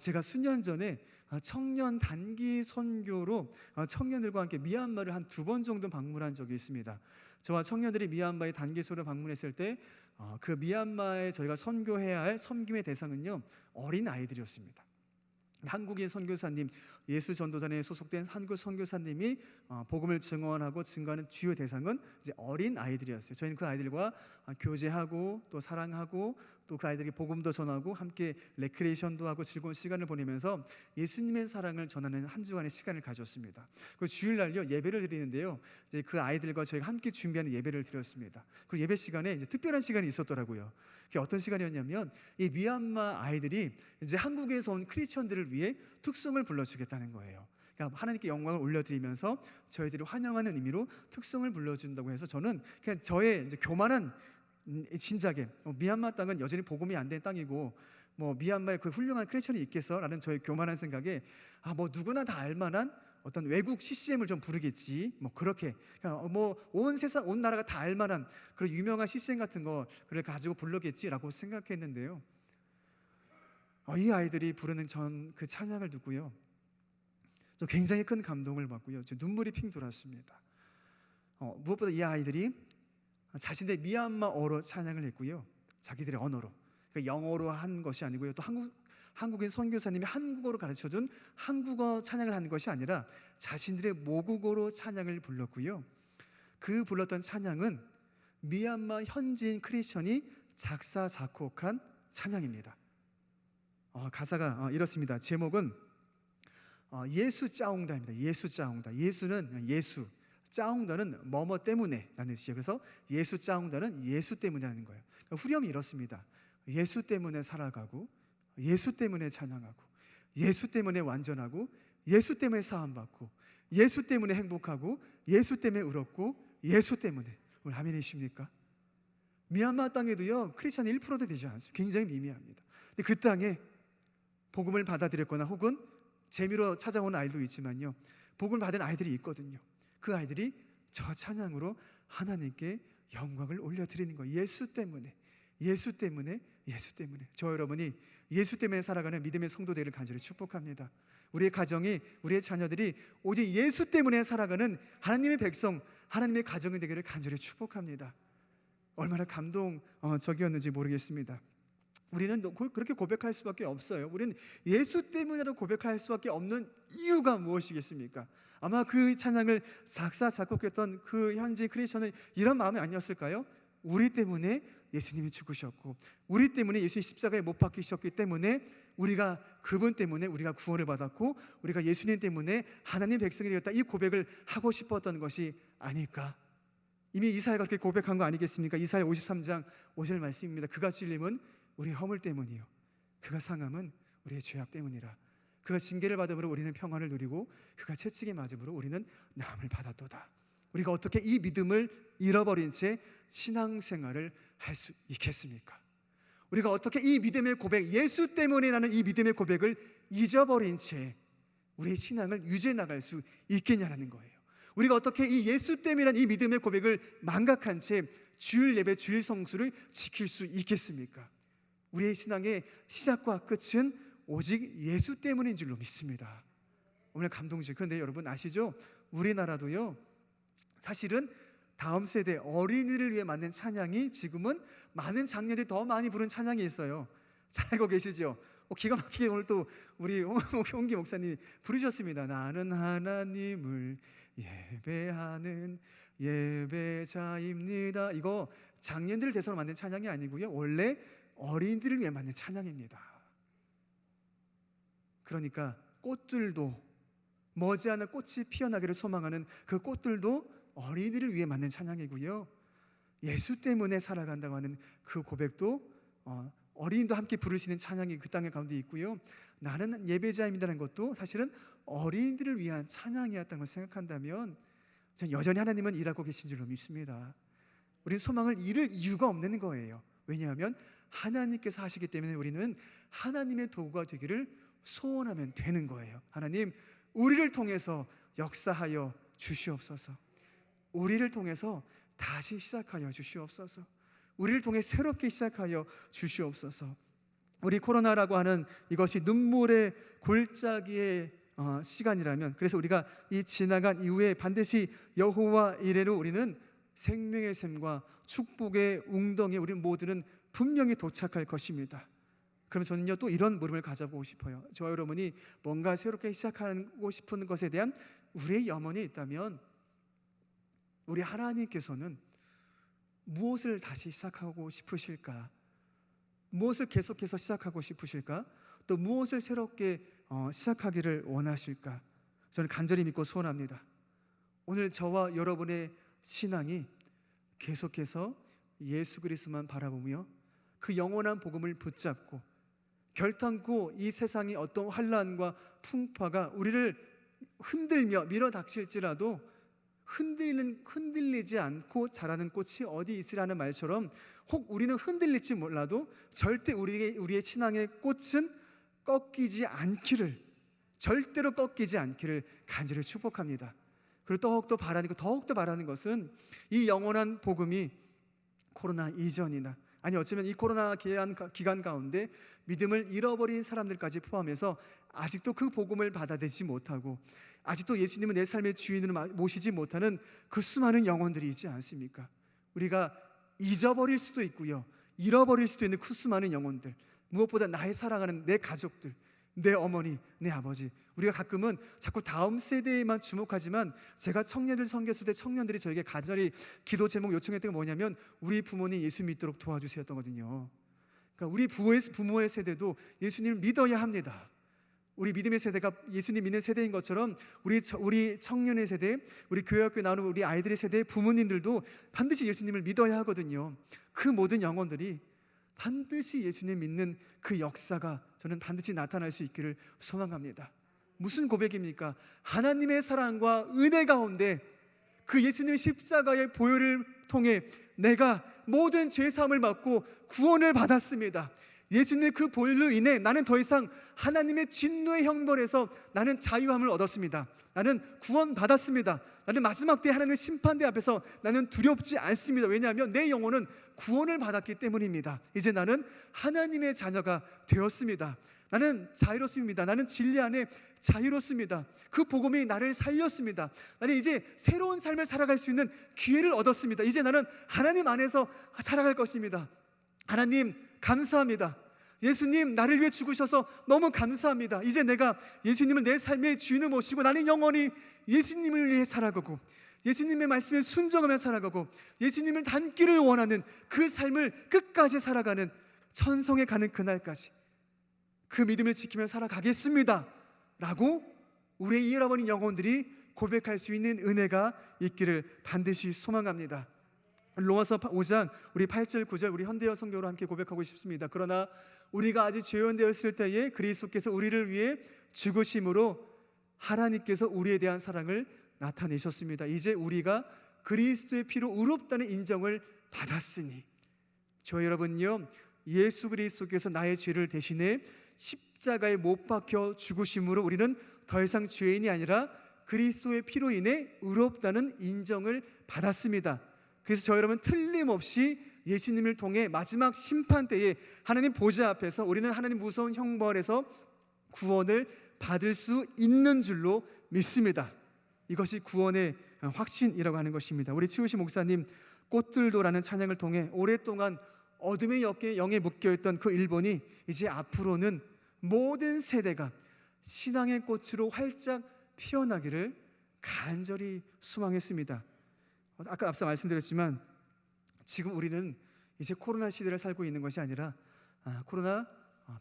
제가 수년 전에 청년 단기 선교로 청년들과 함께 미얀마를 한 2번 정도 방문한 적이 있습니다. 저와 청년들이 미얀마의 단기소를 방문했을 때 그 미얀마에 저희가 선교해야 할 섬김의 대상은요, 어린 아이들이었습니다. 한국인 선교사님, 예수 전도단에 소속된 한국 선교사님이 복음을 증언하고 증거하는 주요 대상은 이제 어린 아이들이었어요. 저희는 그 아이들과 교제하고 또 사랑하고 또 그 아이들에게 복음도 전하고 함께 레크레이션도 하고 즐거운 시간을 보내면서 예수님의 사랑을 전하는 한 주간의 시간을 가졌습니다. 그 주일날요, 예배를 드리는데요, 이제 그 아이들과 저희가 함께 준비하는 예배를 드렸습니다. 그 예배 시간에 이제 특별한 시간이 있었더라고요. 그게 어떤 시간이었냐면, 이 미얀마 아이들이 이제 한국에서 온 크리스천들을 위해 특송을 불러주겠다는 거예요. 그러니까 하나님께 영광을 올려드리면서 저희들이 환영하는 의미로 특송을 불러준다고 해서, 저는 그냥 저의 이제 교만한 진작에 미얀마 땅은 여전히 복음이 안 된 땅이고 뭐 미얀마에 그 훌륭한 크리스천이 있겠어라는 저의 교만한 생각에 뭐 누구나 다 알만한 어떤 외국 CCM을 좀 부르겠지, 뭐 그렇게 뭐 온 세상 온 나라가 다 알만한 그런 유명한 CCM 같은 거를 가지고 부르겠지라고 생각했는데요, 이 아이들이 부르는 그 찬양을 듣고요, 저 굉장히 큰 감동을 받고요, 눈물이 핑 돌았습니다. 무엇보다 이 아이들이 자신의 미얀마어로 찬양을 했고요, 자기들의 언어로, 그러니까 영어로 한 것이 아니고요, 또 한국인 선교사님이 한국어로 가르쳐준 한국어 찬양을 하는 것이 아니라 자신들의 모국어로 찬양을 불렀고요, 그 불렀던 찬양은 미얀마 현지인 크리스천이 작사 작곡한 찬양입니다. 가사가 이렇습니다. 제목은 예수 짜옹다입니다. 예수 짜옹다. 예수는 예수, 짜옹더는 뭐뭐 때문에라는 뜻이에요. 그래서 예수 짜옹더는 예수 때문에라는 거예요. 그러니까 후렴이 이렇습니다. 예수 때문에 살아가고, 예수 때문에 찬양하고, 예수 때문에 완전하고, 예수 때문에 사함받고, 예수 때문에 행복하고, 예수 때문에 울었고, 예수 때문에. 오늘 아멘이십니까? 미얀마 땅에도요 크리스찬 1%도 되지 않습니다. 굉장히 미미합니다. 근데 그 땅에 복음을 받아들였거나 혹은 재미로 찾아온 아이도 있지만요, 복음을 받은 아이들이 있거든요. 그 아이들이 저 찬양으로 하나님께 영광을 올려드리는 거예요. 예수 때문에, 예수 때문에, 예수 때문에. 저 여러분이 예수 때문에 살아가는 믿음의 성도 되기를 간절히 축복합니다. 우리의 가정이, 우리의 자녀들이 오직 예수 때문에 살아가는 하나님의 백성, 하나님의 가정이 되기를 간절히 축복합니다. 얼마나 감동적이었는지 모르겠습니다. 우리는 그렇게 고백할 수밖에 없어요. 우리는 예수 때문이라고 고백할 수밖에 없는 이유가 무엇이겠습니까? 아마 그 찬양을 작곡했던 그 현지 크리스천은 이런 마음이 아니었을까요? 우리 때문에 예수님이 죽으셨고, 우리 때문에 예수님 십자가에 못 박히셨기 때문에 우리가 그분 때문에 우리가 구원을 받았고, 우리가 예수님 때문에 하나님 백성이 되었다, 이 고백을 하고 싶었던 것이 아닐까? 이미 이사야가 그렇게 고백한 거 아니겠습니까? 이사야 53장 5절 말씀입니다. 그가 찔림은 우리의 허물 때문이요, 그가 상함은 우리의 죄악 때문이라. 그가 징계를 받음으로 우리는 평안을 누리고, 그가 채찍에 맞음으로 우리는 나음을 받았도다. 우리가 어떻게 이 믿음을 잃어버린 채 신앙생활을 할 수 있겠습니까? 우리가 어떻게 이 믿음의 고백, 예수 때문이라는 이 믿음의 고백을 잊어버린 채 우리의 신앙을 유지해 나갈 수 있겠냐는 거예요. 우리가 어떻게 이 예수 때문이라는 이 믿음의 고백을 망각한 채 주일 예배, 주일 성수를 지킬 수 있겠습니까? 우리의 신앙의 시작과 끝은 오직 예수 때문인 줄로 믿습니다. 오늘 감동적. 그런데 여러분 아시죠? 우리나라도요, 사실은 다음 세대 어린이를 위해 만든 찬양이 지금은 많은 장년들이 더 많이 부른 찬양이 있어요. 잘 알고 계시죠? 기가 막히게 오늘 또 우리 홍기 목사님 부르셨습니다. 나는 하나님을 예배하는 예배자입니다. 이거 장년들을 대상으로 만든 찬양이 아니고요, 원래 어린이들을 위해 만든 찬양입니다. 그러니까 꽃들도, 머지않아 꽃이 피어나기를 소망하는 그 꽃들도 어린이들을 위해 만든 찬양이고요, 예수 때문에 살아간다고 하는 그 고백도 어린이도 함께 부를 수 있는 찬양이 그 땅의 가운데 있고요, 나는 예배자입니다라는 것도 사실은 어린이들을 위한 찬양이었다는 걸 생각한다면 저는 여전히 하나님은 일하고 계신 줄로 믿습니다. 우리는 소망을 잃을 이유가 없는 거예요. 왜냐하면 하나님께서 하시기 때문에 우리는 하나님의 도구가 되기를 소원하면 되는 거예요. 하나님, 우리를 통해서 역사하여 주시옵소서. 우리를 통해서 다시 시작하여 주시옵소서. 우리를 통해 새롭게 시작하여 주시옵소서. 우리 코로나라고 하는 이것이 눈물의 골짜기의 시간이라면, 그래서 우리가 이 지나간 이후에 반드시 여호와 이레로 우리는 생명의 샘과 축복의 웅덩이에 우리 모두는 분명히 도착할 것입니다. 그럼 저는요, 또 이런 물음을 가져보고 싶어요. 저와 여러분이 뭔가 새롭게 시작하고 싶은 것에 대한 우리의 염원이 있다면, 우리 하나님께서는 무엇을 다시 시작하고 싶으실까? 무엇을 계속해서 시작하고 싶으실까? 또 무엇을 새롭게 시작하기를 원하실까? 저는 간절히 믿고 소원합니다. 오늘 저와 여러분의 신앙이 계속해서 예수 그리스도만 바라보며 그 영원한 복음을 붙잡고, 결탄코 이 세상의 어떤 환난과 풍파가 우리를 흔들며 밀어닥칠지라도 흔들리지 않고 자라는 꽃이 어디 있으라는 말처럼, 혹 우리는 흔들릴지 몰라도 절대 우리의 신앙의 꽃은 꺾이지 않기를, 절대로 꺾이지 않기를 간절히 축복합니다. 그리고 더욱더 바라는 것은 이 영원한 복음이 코로나 이전이나, 아니 어쩌면 이 코로나 기간 가운데 믿음을 잃어버린 사람들까지 포함해서 아직도 그 복음을 받아들이지 못하고, 아직도 예수님을 내 삶의 주인으로 모시지 못하는 그 수많은 영혼들이 있지 않습니까? 우리가 잊어버릴 수도 있고요, 잃어버릴 수도 있는 그 수많은 영혼들, 무엇보다 나의 사랑하는 내 가족들, 내 어머니, 내 아버지. 우리가 가끔은 자꾸 다음 세대에만 주목하지만, 제가 청년들 선교했을 때 청년들이 저에게 간절히 기도 제목 요청했던 게 뭐냐면, 우리 부모님 예수 믿도록 도와주세요였던 거거든요. 그러니까 우리 부모의 세대도 예수님을 믿어야 합니다. 우리 믿음의 세대가 예수님 믿는 세대인 것처럼 우리 청년의 세대, 우리 교회학교에 나오는 우리 아이들의 세대, 부모님들도 반드시 예수님을 믿어야 하거든요. 그 모든 영혼들이 반드시 예수님 믿는 그 역사가 저는 반드시 나타날 수 있기를 소망합니다. 무슨 고백입니까? 하나님의 사랑과 은혜 가운데 그 예수님의 십자가의 보혈을 통해 내가 모든 죄사함을 받고 구원을 받았습니다. 예수님의 그 보혈로 인해 나는 더 이상 하나님의 진노의 형벌에서 나는 자유함을 얻었습니다. 나는 구원받았습니다. 나는 마지막 때 하나님의 심판대 앞에서 나는 두렵지 않습니다. 왜냐하면 내 영혼은 구원을 받았기 때문입니다. 이제 나는 하나님의 자녀가 되었습니다. 나는 자유롭습니다. 나는 진리 안에 자유롭습니다. 그 복음이 나를 살렸습니다. 나는 이제 새로운 삶을 살아갈 수 있는 기회를 얻었습니다. 이제 나는 하나님 안에서 살아갈 것입니다. 하나님 감사합니다. 예수님 나를 위해 죽으셔서 너무 감사합니다. 이제 내가 예수님을 내 삶의 주인을 모시고 나는 영원히 예수님을 위해 살아가고 예수님의 말씀에 순종하며 살아가고 예수님을 닮기를 원하는 그 삶을 끝까지 살아가는 천성에 가는 그날까지 그 믿음을 지키며 살아가겠습니다 라고 우리의 잃어버린 영혼들이 고백할 수 있는 은혜가 있기를 반드시 소망합니다. 로마서 5장 우리 8절 9절 우리 현대어 성경으로 함께 고백하고 싶습니다. 그러나 우리가 아직 죄인되었을 때에 그리스도께서 우리를 위해 죽으심으로 하나님께서 우리에 대한 사랑을 나타내셨습니다. 이제 우리가 그리스도의 피로 의롭다는 인정을 받았으니 저 여러분요, 예수 그리스도께서 나의 죄를 대신해 십자가에 못 박혀 죽으심으로 우리는 더 이상 죄인이 아니라 그리스도의 피로 인해 의롭다는 인정을 받았습니다. 그래서 저 여러분 틀림없이 예수님을 통해 마지막 심판 때에 하나님 보좌 앞에서 우리는 하나님 무서운 형벌에서 구원을 받을 수 있는 줄로 믿습니다. 이것이 구원의 확신이라고 하는 것입니다. 우리 치우시 목사님 꽃들도라는 찬양을 통해 오랫동안 어둠의 영에 묶여있던 그 일본이 이제 앞으로는 모든 세대가 신앙의 꽃으로 활짝 피어나기를 간절히 소망했습니다. 아까 앞서 말씀드렸지만 지금 우리는 이제 코로나 시대를 살고 있는 것이 아니라 코로나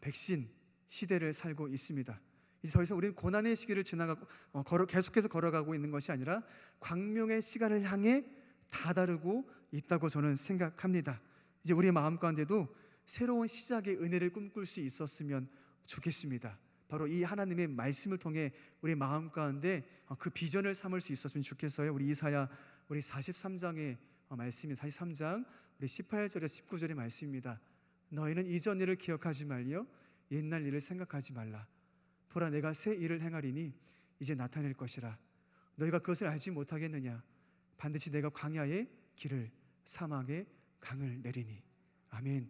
백신 시대를 살고 있습니다. 이제 더 이상 우리는 고난의 시기를 지나가고 계속해서 걸어가고 있는 것이 아니라 광명의 시간을 향해 다다르고 있다고 저는 생각합니다. 이제 우리의 마음 가운데도 새로운 시작의 은혜를 꿈꿀 수 있었으면 좋겠습니다. 바로 이 하나님의 말씀을 통해 우리 마음 가운데 그 비전을 삼을 수 있었으면 좋겠어요. 우리 이사야 우리 43장의 말씀이 43장 우리 18절에 19절의 말씀입니다. 너희는 이전 일을 기억하지 말며 옛날 일을 생각하지 말라. 보라 내가 새 일을 행하리니 이제 나타낼 것이라. 너희가 그것을 알지 못하겠느냐. 반드시 내가 광야의 길을 사막의 강을 내리니. 아멘.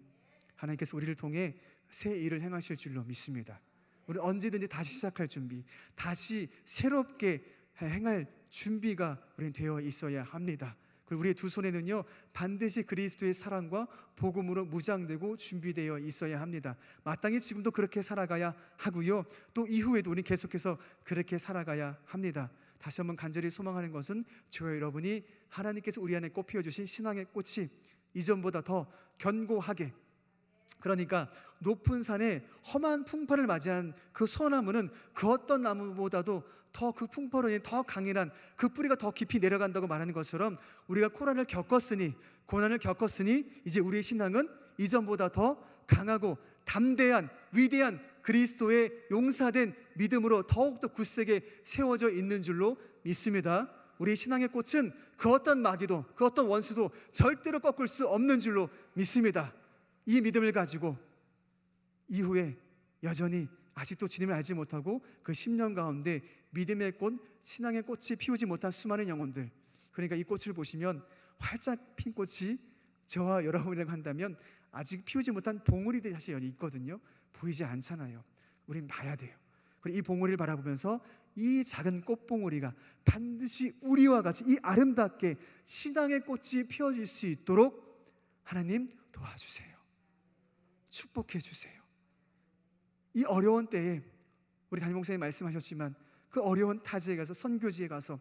하나님께서 우리를 통해 새 일을 행하실 줄로 믿습니다. 우리 언제든지 다시 시작할 준비, 다시 새롭게 행할 준비가 우리는 되어 있어야 합니다. 그리고 우리의 두 손에는요 반드시 그리스도의 사랑과 복음으로 무장되고 준비되어 있어야 합니다. 마땅히 지금도 그렇게 살아가야 하고요, 또 이후에도 우리는 계속해서 그렇게 살아가야 합니다. 다시 한번 간절히 소망하는 것은 저와 여러분이 하나님께서 우리 안에 꽃 피워주신 신앙의 꽃이 이전보다 더 견고하게, 그러니까 높은 산에 험한 풍파를 맞이한 그 소나무는 그 어떤 나무보다도 더 그 풍파로 인해 더 강인한 그 뿌리가 더 깊이 내려간다고 말하는 것처럼 우리가 고난을 겪었으니 이제 우리의 신앙은 이전보다 더 강하고 담대한 위대한 그리스도의 용사된 믿음으로 더욱더 굳세게 세워져 있는 줄로 믿습니다. 우리의 신앙의 꽃은 그 어떤 마귀도 그 어떤 원수도 절대로 꺾을 수 없는 줄로 믿습니다. 이 믿음을 가지고 이후에 여전히 아직도 주님을 알지 못하고 그 10년 가운데 믿음의 꽃, 신앙의 꽃이 피우지 못한 수많은 영혼들, 그러니까 이 꽃을 보시면 활짝 핀 꽃이 저와 여러분이라고 한다면 아직 피우지 못한 봉우리들이 사실 있거든요. 보이지 않잖아요. 우린 봐야 돼요. 그리고 이 봉우리를 바라보면서 이 작은 꽃봉우리가 반드시 우리와 같이 이 아름답게 신앙의 꽃이 피어질 수 있도록 하나님 도와주세요. 축복해 주세요. 이 어려운 때에 우리 담임 목사님 말씀하셨지만 그 어려운 타지에 가서 선교지에 가서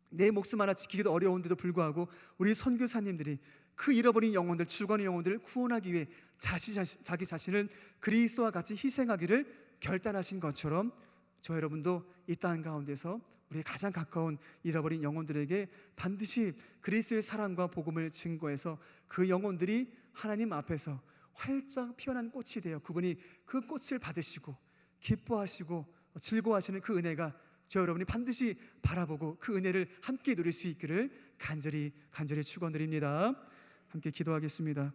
내 목숨 하나 지키기도 어려운데도 불구하고 우리 선교사님들이 그 잃어버린 영혼들, 죽어가는 영혼들을 구원하기 위해 자기 자신을 그리스도와 같이 희생하기를 결단하신 것처럼 저 여러분도 이 땅 가운데서 우리의 가장 가까운 잃어버린 영혼들에게 반드시 그리스도의 사랑과 복음을 증거해서 그 영혼들이 하나님 앞에서 활짝 피어난 꽃이 되어 그분이 그 꽃을 받으시고 기뻐하시고 즐거워하시는 그 은혜가 저 여러분이 반드시 바라보고 그 은혜를 함께 누릴 수 있기를 간절히 축원드립니다. 함께 기도하겠습니다.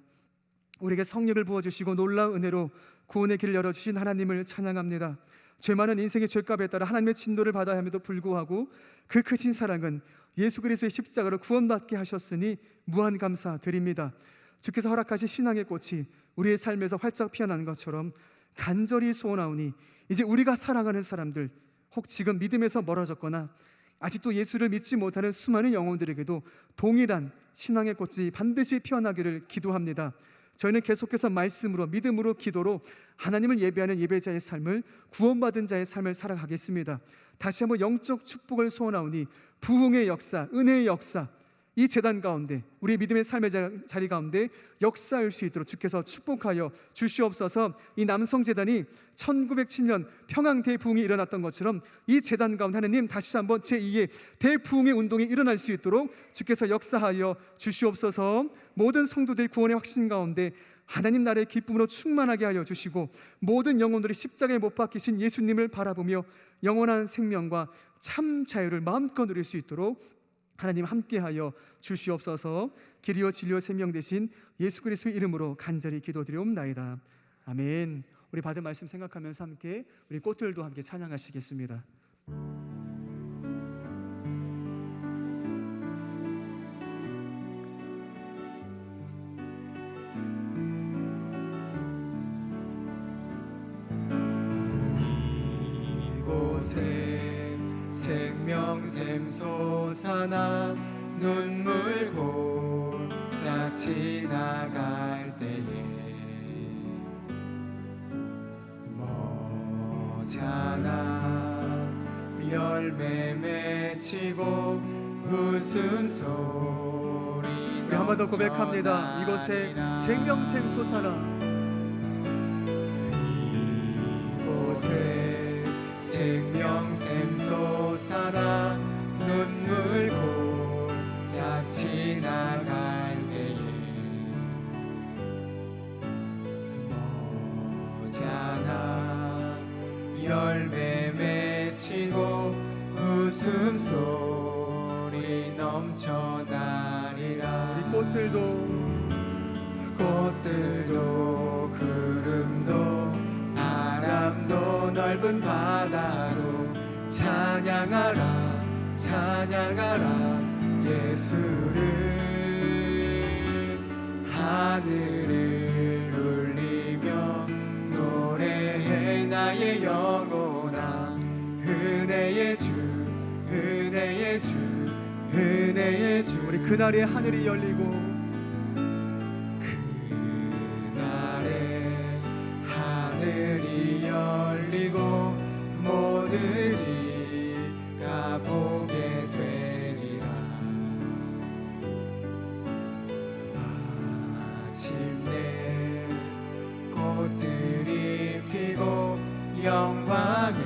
우리에게 성령을 부어주시고 놀라운 은혜로 구원의 길을 열어주신 하나님을 찬양합니다. 죄 많은 인생의 죄값에 따라 하나님의 진노를 받아야 함에도 불구하고 그 크신 사랑은 예수 그리스도의 십자가로 구원받게 하셨으니 무한 감사 드립니다. 주께서 허락하신 신앙의 꽃이 우리의 삶에서 활짝 피어나는 것처럼 간절히 소원하오니 이제 우리가 사랑하는 사람들, 혹 지금 믿음에서 멀어졌거나 아직도 예수를 믿지 못하는 수많은 영혼들에게도 동일한 신앙의 꽃이 반드시 피어나기를 기도합니다. 저희는 계속해서 말씀으로, 믿음으로, 기도로 하나님을 예배하는 예배자의 삶을, 구원받은 자의 삶을 살아가겠습니다. 다시 한번 영적 축복을 소원하오니 부흥의 역사, 은혜의 역사, 이 제단 가운데, 우리 믿음의 삶의 자리 가운데 역사할 수 있도록 주께서 축복하여 주시옵소서. 이 남성재단이 1907년 평양 대부흥이 일어났던 것처럼 이 제단 가운데 하나님 다시 한번 제2의 대부흥의 운동이 일어날 수 있도록 주께서 역사하여 주시옵소서. 모든 성도들의 구원의 확신 가운데 하나님 나라의 기쁨으로 충만하게 하여 주시고 모든 영혼들이 십자가에 못 박히신 예수님을 바라보며 영원한 생명과 참 자유를 마음껏 누릴 수 있도록 하나님 함께하여 주시옵소서. 길이요 진리요 생명 되신 예수 그리스도의 이름으로 간절히 기도드리옵나이다. 아멘. 우리 받은 말씀 생각하면서 함께 우리 꽃들도 함께 찬양하시겠습니다.
이곳에 생명샘 솟아나 눈물 골짜 지나갈 때에 머잖아 열매 맺히고 웃음소리
우리 한 번 더 고백합니다. 이곳에 생명샘 솟아나,
이곳에 생명샘 솟아나 눈물 골짝 지나갈 때에 머잖아 열매 맺히고 웃음소리 넘쳐나리라.
우리
꽃들도 구름도 바람도 넓은 바다로 찬양하라 찬양하라 예수를. 하늘을 울리며 노래해 나의 영혼아. 은혜의 주 은혜의 주 은혜의 주.
우리 그날에 하늘이 열리고
그날에 하늘이 열리고 모든 이가 보게 되리라. 마침내 꽃들이 피고 영광에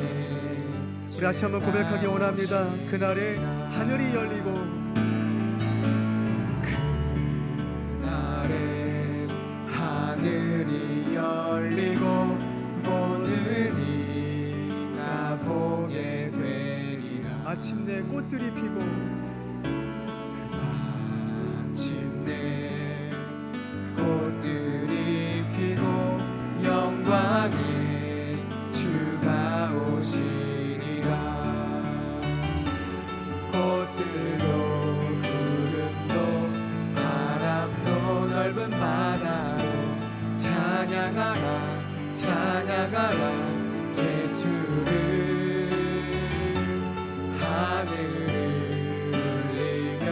우리 다시 한번 고백하기 원합니다. 그날에 하늘이 열리고
그날에 하늘이 열리고 모든 이가 보게 되리라.
마침내 꽃들이 피고
마침내 꽃들이 피고 영광에 주가 오시리라. 꽃들도 구름도 바람도 넓은 바다로 찬양하라 찬양하라 예수를. 하늘을 울리며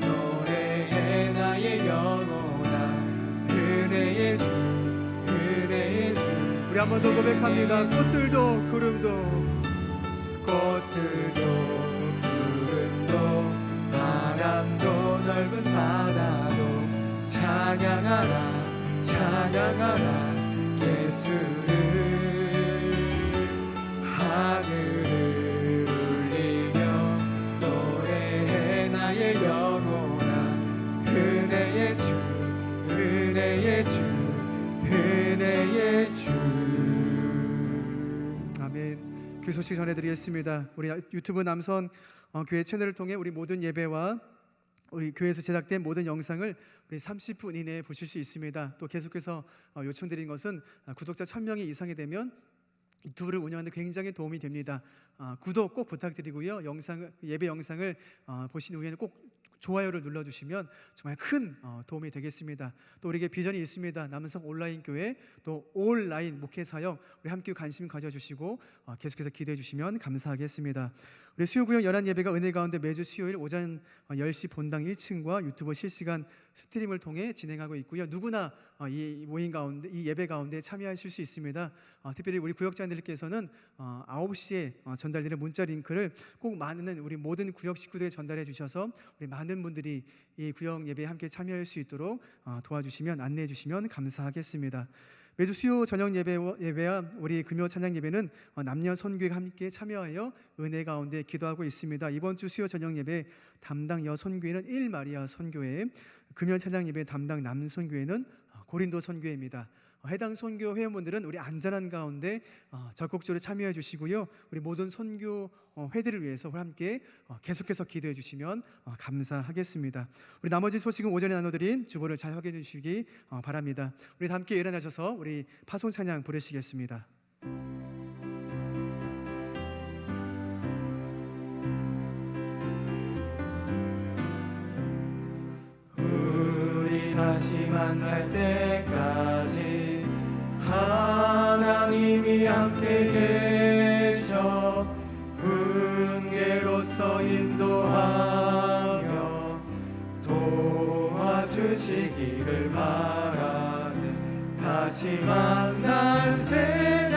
노래해 나의 영혼아. 은혜의 주 은혜의 주.
우리 한 번 더 고백합니다. 꽃들도 구름도
꽃들도 구름도 바람도 넓은 바다도 찬양하라 찬양하라 예수를.
소식 전해드리겠습니다. 우리 유튜브 남선 교회 채널을 통해 우리 모든 예배와 우리 교회에서 제작된 모든 영상을 우리 30분 이내에 보실 수 있습니다. 또 계속해서 요청드린 것은 구독자 1000명이 이상이 되면 유튜브를 운영하는 데 굉장히 도움이 됩니다. 구독 꼭 부탁드리고요. 예배 영상을 보신 후에는 꼭 좋아요를 눌러주시면 정말 큰 도움이 되겠습니다. 또 우리에게 비전이 있습니다. 남성 온라인 교회 또 온라인 목회 사역 우리 함께 관심 가져주시고 계속해서 기도해 주시면 감사하겠습니다. 우리 수요구역 연합 예배가 은혜 가운데 매주 수요일 오전 10시 본당 1층과 유튜브 실시간 스트림을 통해 진행하고 있고요. 누구나 이 모임 가운데 이 예배 가운데 참여하실 수 있습니다. 특별히 우리 구역장들께서는 9시에 전달되는 문자 링크를 꼭 많은 우리 모든 구역 식구들에 전달해 주셔서 우리 많은 분들이 이 구역 예배에 함께 참여할 수 있도록 도와주시면 안내해 주시면 감사하겠습니다. 매주 수요 저녁 예배와 우리 금요 찬양 예배는 남녀 선교회가 함께 참여하여 은혜 가운데 기도하고 있습니다. 이번 주 수요 저녁 예배 담당 여선교회는 1마리아 선교회, 금요 찬양 예배 담당 남선교회는 고린도 선교회입니다. 해당 선교 회원분들은 우리 안전한 가운데 적극적으로 참여해 주시고요. 우리 모든 선교 회들을 위해서 함께 계속해서 기도해 주시면 감사하겠습니다. 우리 나머지 소식은 오전에 나눠드린 주보를 잘 확인해 주시기 바랍니다. 우리 다 함께 일어나셔서 우리 파송 찬양 부르시겠습니다.
우리 다시 만날 때까지 하나님이 함께 계셔 은혜로서 인도하며 도와주시기를 바라네. 다시 만날 때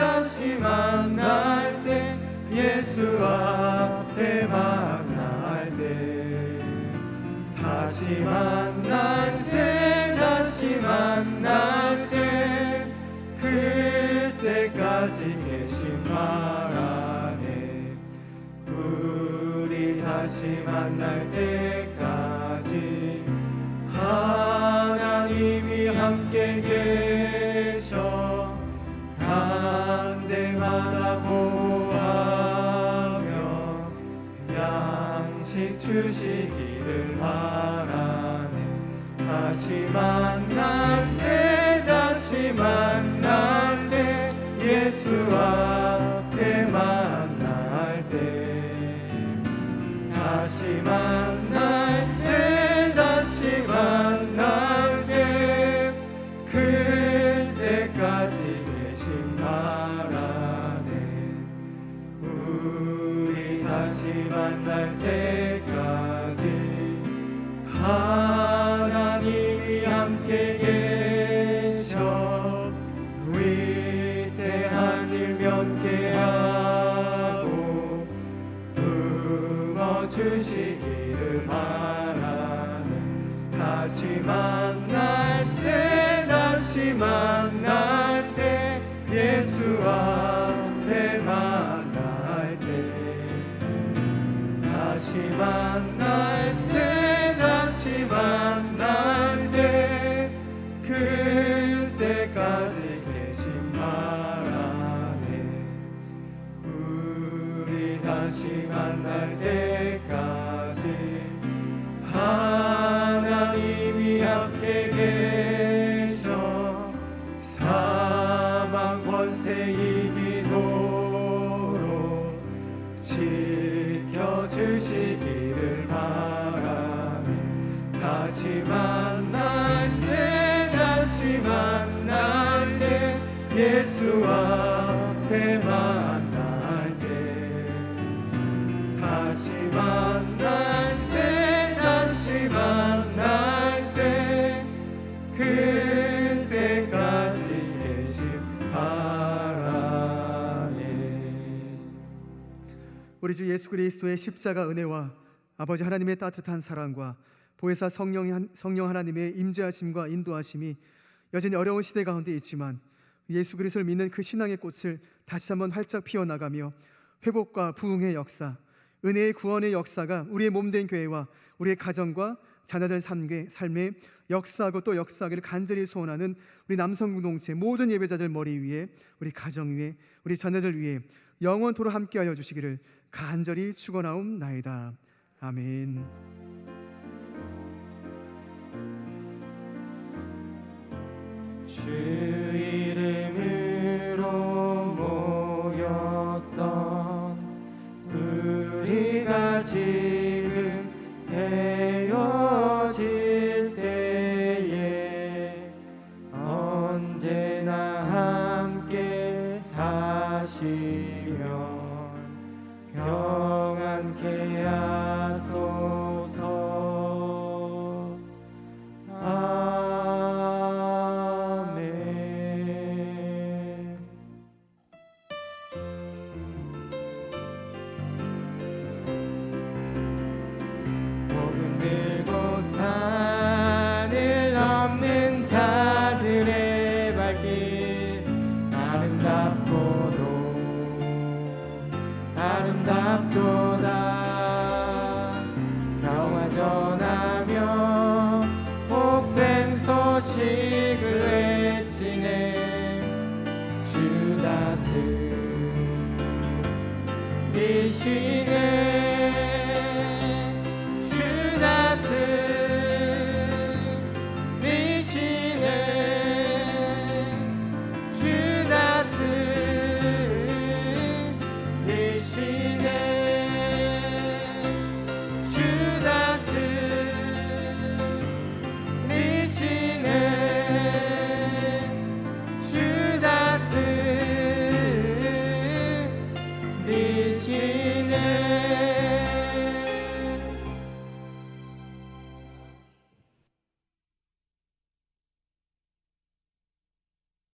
예수 앞에 만날 때 다시 만날 때 그때까지 계신 바라네. 우리 다시 만날 때까지 하나님이 함께 계셔 간 데마다 보호하며 양식 주시기를 바라네. 다시 만날 때 예수 앞에 만날 때 다시 만날 때 그때까지 계신 바라네. 우리 다시 만날 때까지 하나님이 함께 계셔 위대한 일 면케하고 품어주시기를 바라네. 다시 만날 때 예수 앞에 만날 때 다시 만날 때 그때까지 계신 바라네. 우리 다시 만날 때까지 하나님이 함께 계셔 사망 권세 이기도록 지켜주시기를 바라네. 다시 만날 때 예수 앞에 만날 때 다시 만날 때 그때까지 계신 바라네.
우리 주 예수 그리스도의 십자가 은혜와 아버지 하나님의 따뜻한 사랑과 보혜사 성령 하나님의 임재하심과 인도하심이 여전히 어려운 시대 가운데 있지만 예수 그리스도를 믿는 그 신앙의 꽃을 다시 한번 활짝 피어나가며 회복과 부흥의 역사, 은혜의 구원의 역사가 우리의 몸된 교회와 우리의 가정과 자녀들 삶에 역사하고 또 역사하기를 간절히 소원하는 우리 남성 공동체 모든 예배자들 머리 위에, 우리 가정 위에, 우리 자녀들 위에 영원토록 함께하여 주시기를 간절히 축원하옵나이다. 아멘.
주 이름으로 모였던 우리가 지금 헤어질 때에 언제나 함께 하시면 평안케 하소서. 아멘. 복음 들고 산을 넘는 자들의 발길 아름답도다. 평화 전하며 복된 소식을 외치네. 주 다스리시는